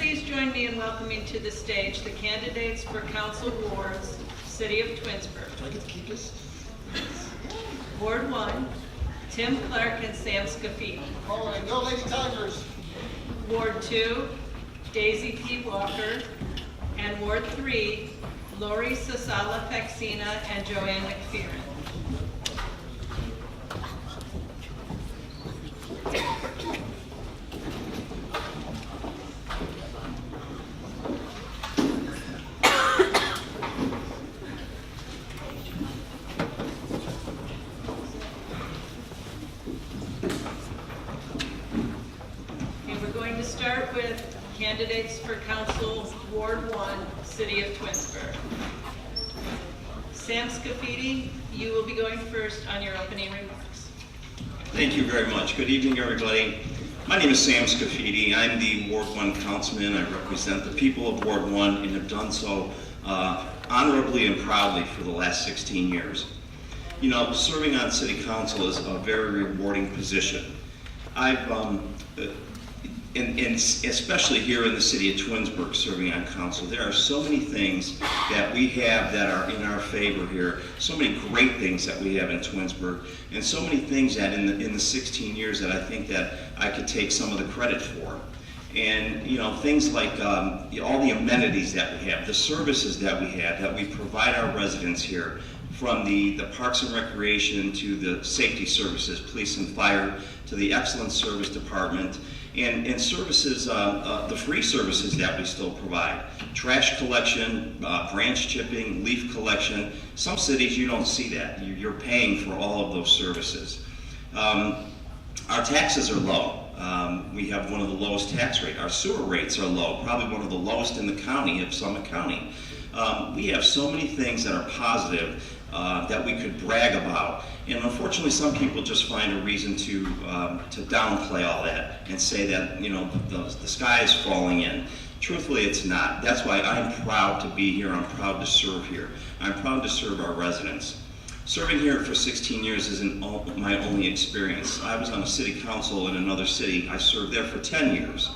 Please join me in welcoming to the stage the candidates for council wards, City of Twinsburg. Do I get to keep this? Ward 1, Tim Clark and Sam Scafidi. All right, go Lady Tigers. Ward 2, Daisy P. Walker. And Ward 3, Lori Sasala Faxina and Joanne McPheron. Start with candidates for council, Ward 1, City of Twinsburg. Sam Scafidi, you will be going first on your opening remarks. Thank you very much. Good evening, everybody. My name is Sam Scafidi. I'm the Ward 1 councilman. I represent the people of Ward 1 and have done so honorably and proudly for the last 16 years. You know, serving on city council is a very rewarding position. And especially here in the city of Twinsburg, serving on council, there are so many things that we have that are in our favor here, so many great things that we have in Twinsburg, and so many things that in the 16 years that I think that I could take some of the credit for. And, you know, things like all the amenities that we have, the services that we provide our residents here, from the Parks and Recreation to the safety services, police and fire, to the excellent service department, and services, the free services that we still provide. Trash collection, branch chipping, leaf collection. Some cities you don't see that. You're paying for all of those services. Our taxes are low. We have one of the lowest tax rates. Our sewer rates are low, probably one of the lowest in the county of Summit County. We have so many things that are positive that we could brag about. And unfortunately, some people just find a reason to downplay all that and say that, you know, the sky is falling in. Truthfully, it's not. That's why I'm proud to be here. I'm proud to serve here. I'm proud to serve our residents. Serving here for 16 years isn't my only experience. I was on a city council in another city. I served there for 10 years.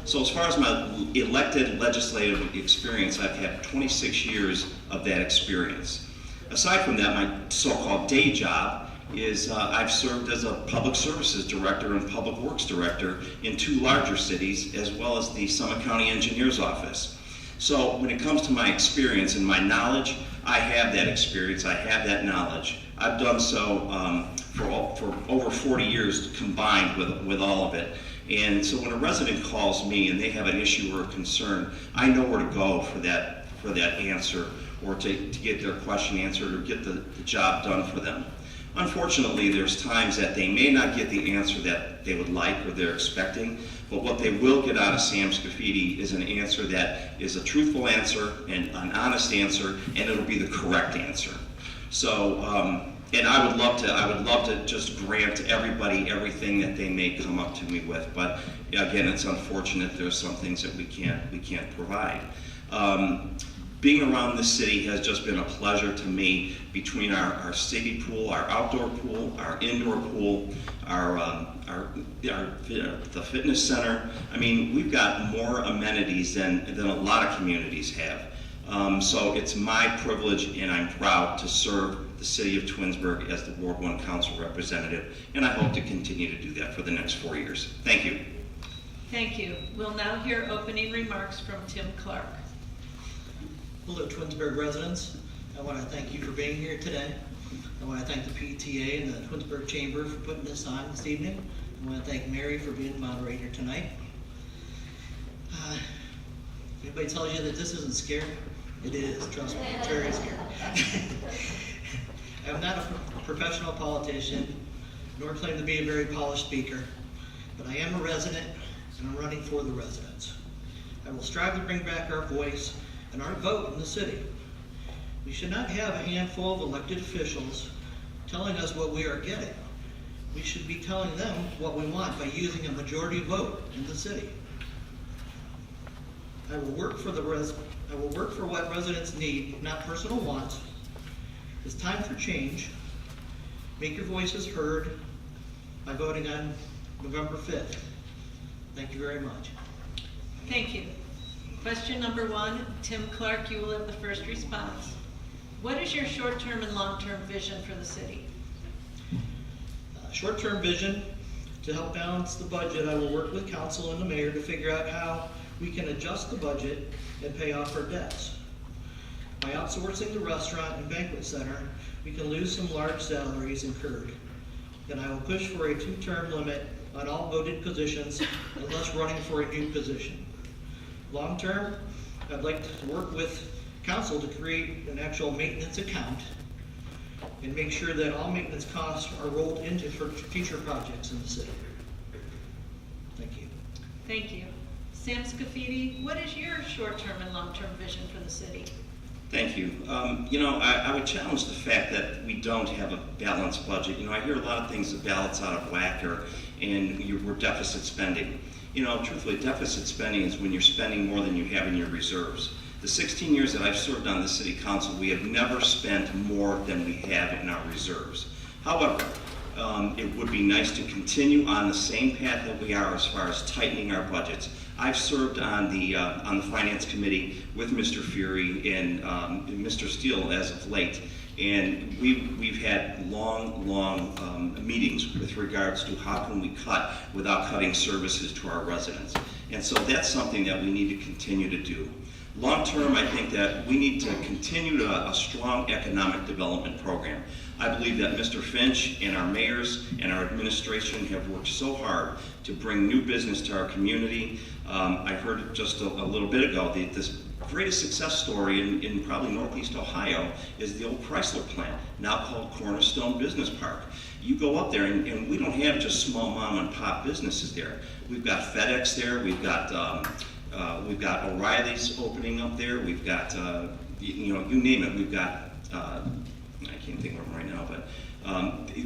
So as far as my elected legislative experience, I've had 26 years of that experience. Aside from that, my so-called day job is I've served as a public services director and public works director in 2 larger cities, as well as the Summit County Engineer's Office. So when it comes to my experience and my knowledge, I have that experience, I have that knowledge. I've done so for over 40 years combined with all of it. And so when a resident calls me and they have an issue or a concern, I know where to go for that answer, or to get their question answered, or get the job done for them. Unfortunately, there's times that they may not get the answer that they would like or they're expecting, but what they will get out of Sam Scafidi is an answer that is a truthful answer and an honest answer, and it'll be the correct answer. So, and I would love to just grant everybody everything that they may come up to me with, but again, it's unfortunate there's some things that we can't provide. Being around this city has just been a pleasure to me, between our city pool, our outdoor pool, our indoor pool, the fitness center. I mean, we've got more amenities than a lot of communities have. So it's my privilege, and I'm proud to serve the city of Twinsburg as the Ward 1 Council representative, and I hope to continue to do that for the next 4 years. Thank you. Thank you. We'll now hear opening remarks from Tim Clark. Hello, Twinsburg residents. I want to thank you for being here today. I want to thank the PTA and the Twinsburg Chamber for putting this on this evening. I want to thank Mary for being the moderator tonight. Anybody tells you that this isn't scary? It is, trust me, it's very scary. I'm not a professional politician, nor claim to be a very polished speaker, but I am a resident, and I'm running for the residents. I will strive to bring back our voice and our vote in the city. We should not have a handful of elected officials telling us what we are getting. We should be telling them what we want by using a majority vote in the city. I will work for what residents need, not personal wants. It's time for change. Make your voices heard by voting on November 5th. Thank you very much. Thank you. Question number 1, Tim Clark, you will have the first response. What is your short-term and long-term vision for the city? Short-term vision, to help balance the budget, I will work with council and the mayor to figure out how we can adjust the budget and pay off our debts. By outsourcing the restaurant and banquet center, we can lose some large salaries incurred. And I will push for a 2-term limit on all voted positions unless running for a new position. Long-term, I'd like to work with council to create an actual maintenance account and make sure that all maintenance costs are rolled into for future projects in the city. Thank you. Thank you. Sam Scafidi, what is your short-term and long-term vision for the city? Thank you. I would challenge the fact that we don't have a balanced budget. I hear a lot of things that balance out of whack and we're deficit spending. Truthfully, deficit spending is when you're spending more than you have in your reserves. The 16 years that I've served on the city council, we have never spent more than we have in our reserves. However, it would be nice to continue on the same path that we are as far as tightening our budgets. I've served on the finance committee with Mr. Fury and Mr. Steele as of late, and we've had long meetings with regards to how can we cut without cutting services to our residents. And so that's something that we need to continue to do. Long term, I think that we need to continue a strong economic development program. I believe that Mr. Finch and our mayors and our administration have worked so hard to bring new business to our community. I heard just a little bit ago, this greatest success story in probably Northeast Ohio is the old Chrysler plant, now called Cornerstone Business Park. You go up there and we don't have just small mom and pop businesses there. We've got FedEx there, we've got O'Reilly's opening up there, we've got, you name it, we've got, I can't think of them right now, but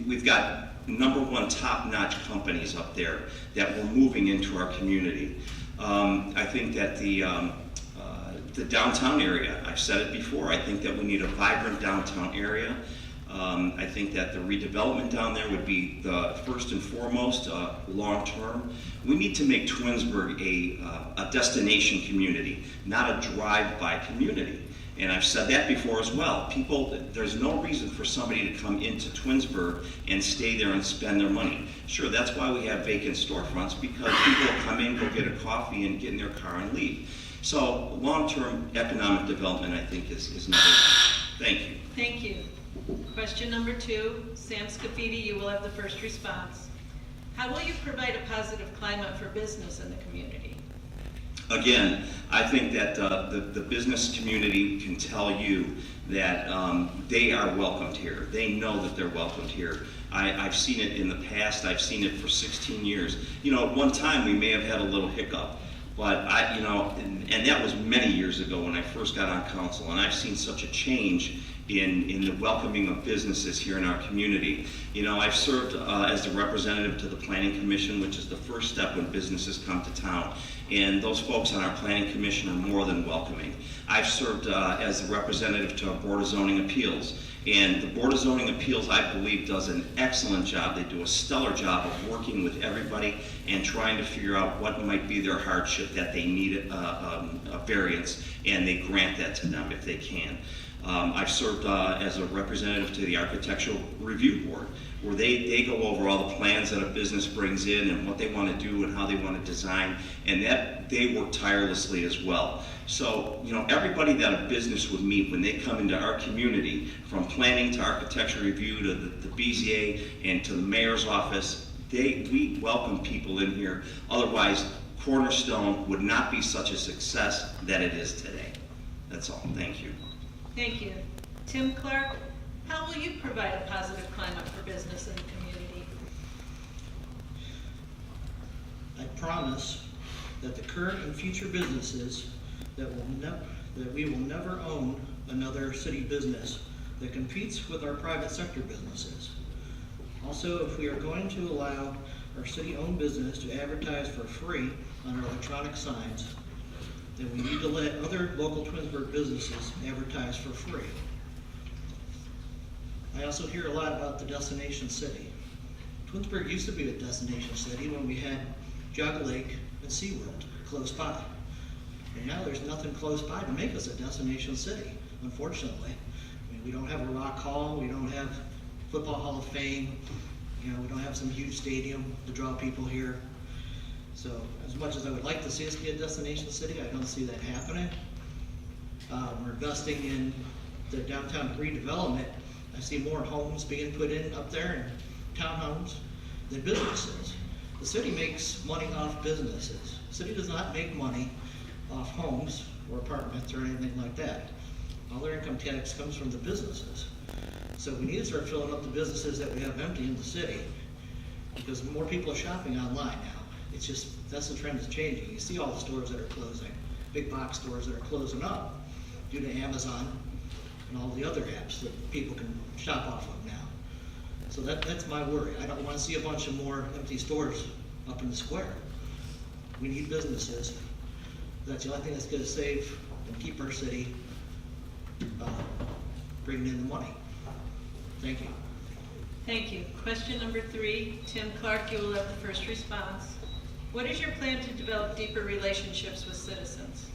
we've got #1 top-notch companies up there that we're moving into our community. I think that the downtown area, I've said it before, I think that we need a vibrant downtown area. I think that the redevelopment down there would be the first and foremost long-term. We need to make Twinsburg a destination community, not a drive-by community. And I've said that before as well. There's no reason for somebody to come into Twinsburg and stay there and spend their money. Sure, that's why we have vacant storefronts, because people come in, go get a coffee, and get in their car and leave. So long-term economic development, I think, is needed. Thank you. Thank you. Question number 2, Sam Scafidi, you will have the first response. How will you provide a positive climate for business in the community? Again, I think that the business community can tell you that they are welcomed here. They know that they're welcomed here. I've seen it in the past. I've seen it for 16 years. At one time we may have had a little hiccup, but and that was many years ago when I first got on council, and I've seen such a change in the welcoming of businesses here in our community. I've served as the representative to the Planning Commission, which is the first step when businesses come to town. And those folks on our Planning Commission are more than welcoming. I've served as the representative to our Board of Zoning Appeals. And the Board of Zoning Appeals, I believe, does an excellent job. They do a stellar job of working with everybody and trying to figure out what might be their hardship that they need a variance, and they grant that to them if they can. I've served as a representative to the Architectural Review Board, where they go over all the plans that a business brings in and what they want to do and how they want to design, and that they work tirelessly as well. So, everybody that a business would meet when they come into our community, from planning to architectural review to the BZA and to the mayor's office, we welcome people in here. Otherwise, Cornerstone would not be such a success that it is today. That's all. Thank you. Thank you. Tim Clark, how will you provide a positive climate for business in the community? I promise that the current and future businesses that we will never own another city business that competes with our private sector businesses. Also, if we are going to allow our city-owned business to advertise for free on our electronic signs, then we need to let other local Twinsburg businesses advertise for free. I also hear a lot about the destination city. Twinsburg used to be a destination city when we had Jug Lake and SeaWorld close by. And now there's nothing close by to make us a destination city, unfortunately. I mean, we don't have a rock hall, we don't have football hall of fame, we don't have some huge stadium to draw people here. So as much as I would like to see us be a destination city, I don't see that happening. We're investing in the downtown redevelopment. I see more homes being put in up there, and townhomes, than businesses. The city makes money off businesses. The city does not make money off homes or apartments or anything like that. All their income tax comes from the businesses. So we need to start filling up the businesses that we have empty in the city, because more people are shopping online now. It's just, that's the trend that's changing. You see all the stores that are closing, big box stores that are closing up due to Amazon and all the other apps that people can shop off of now. So that's my worry. I don't want to see a bunch of more empty stores up in the square. We need businesses. That's the only thing that's going to save and keep our city bringing in the money. Thank you. Thank you. Question number 3, Tim Clark, you will have the first response. What is your plan to develop deeper relationships with citizens?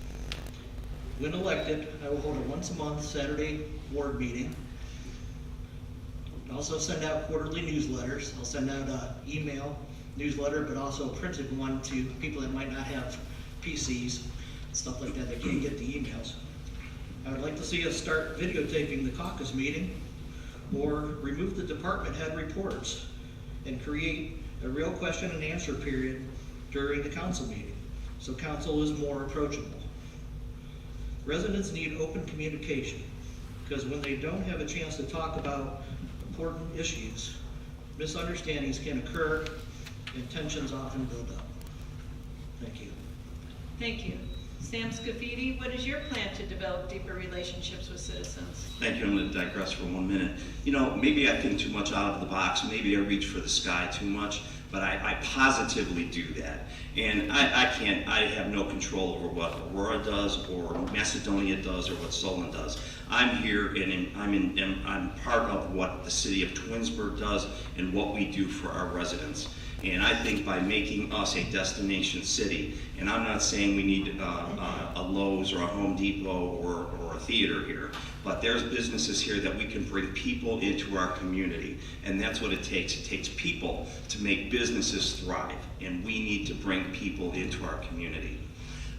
When elected, I will hold a once-a-month Saturday ward meeting. I'll also send out quarterly newsletters. I'll send out an email newsletter, but also a printed one to people that might not have PCs, stuff like that can't get the emails. I would like to see us start videotaping the caucus meeting, or remove the department head reports and create a real question and answer period during the council meeting, so council is more approachable. Residents need open communication, because when they don't have a chance to talk about important issues, misunderstandings can occur and tensions often build up. Thank you. Thank you. Sam Scafidi, what is your plan to develop deeper relationships with citizens? Thank you. I'm going to digress for 1 minute. Maybe I think too much out of the box. Maybe I reach for the sky too much, but I positively do that. And I have no control over what Aurora does or Macedonia does or what Solon does. I'm here and I'm part of what the city of Twinsburg does and what we do for our residents. And I think by making us a destination city, and I'm not saying we need a Lowe's or a Home Depot or a theater here, but there's businesses here that we can bring people into our community, and that's what it takes. It takes people to make businesses thrive, and we need to bring people into our community.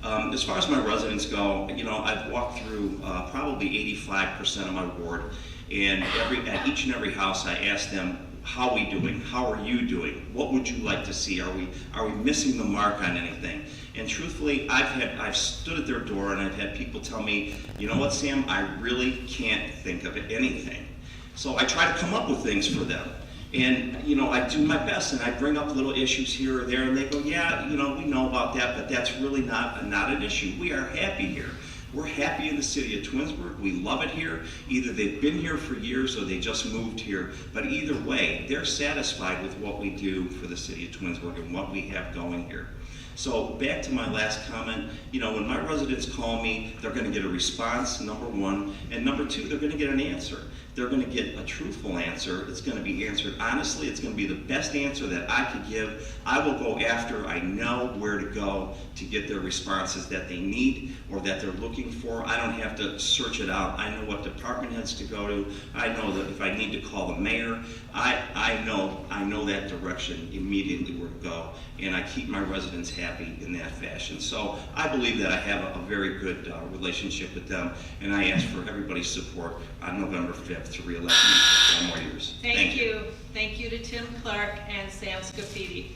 As far as my residents go, I've walked through probably 85% of my ward, and at each and every house I ask them, how are we doing? How are you doing? What would you like to see? Are we missing the mark on anything? And truthfully, I've stood at their door and I've had people tell me, you know what, Sam, I really can't think of anything. So I try to come up with things for them. And, I do my best and I bring up little issues here or there and they go, yeah, we know about that, but that's really not an issue. We are happy here. We're happy in the city of Twinsburg. We love it here. Either they've been here for years or they just moved here. But either way, they're satisfied with what we do for the city of Twinsburg and what we have going here. So back to my last comment, when my residents call me, they're going to get a response, number one. And number two, they're going to get an answer. They're going to get a truthful answer. It's going to be answered honestly. It's going to be the best answer that I could give. I will go after. I know where to go to get their responses that they need or that they're looking for. I don't have to search it out. I know what department heads to go to. I know that if I need to call the mayor, I know that direction immediately where to go, and I keep my residents happy in that fashion. So I believe that I have a very good relationship with them, and I ask for everybody's support on November 5th to re-elect me for 4 more years. Thank you. Thank you to Tim Clark and Sam Scafidi.